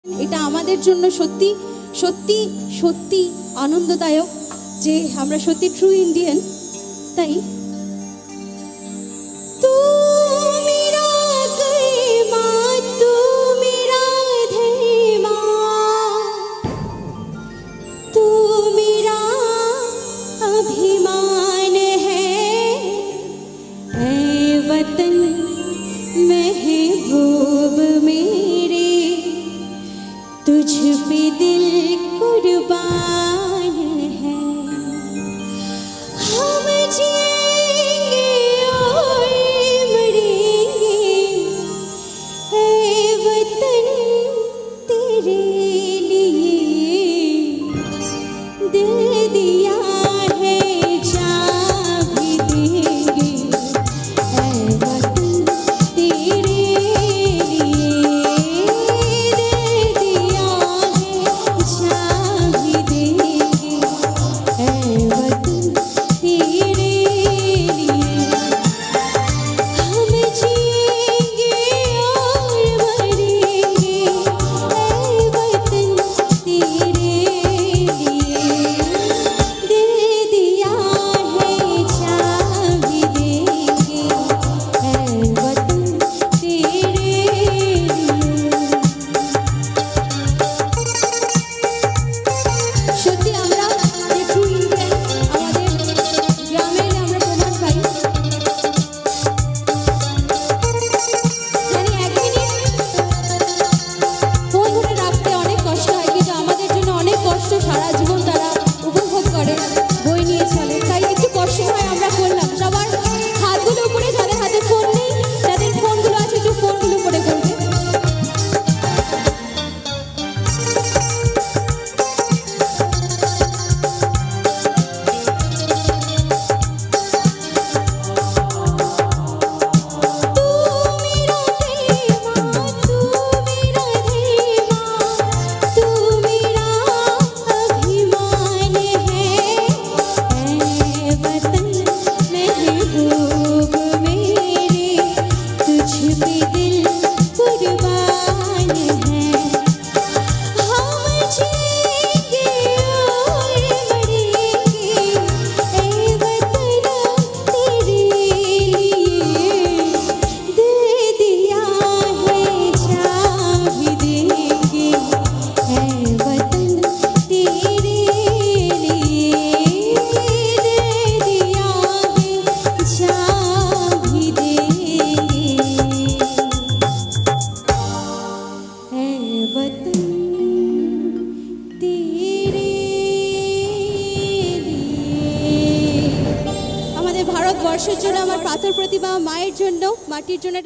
এটা আমাদের জন্য সত্যি সত্যি সত্যি আনন্দদায়ক যে আমরা সত্যি ট্রু ইন্ডিয়ান। তাই तुझ पे दिल कुर्बान है, हम जिएंगे और मरेंगे ऐ वतन तेरे लिए। दिल दिया है जान भी देंगे ऐ वतन तेरे ভারতবর্ষের জন্য আমার পাথর প্রতিমা মায়ের জন্য মাটির জন্য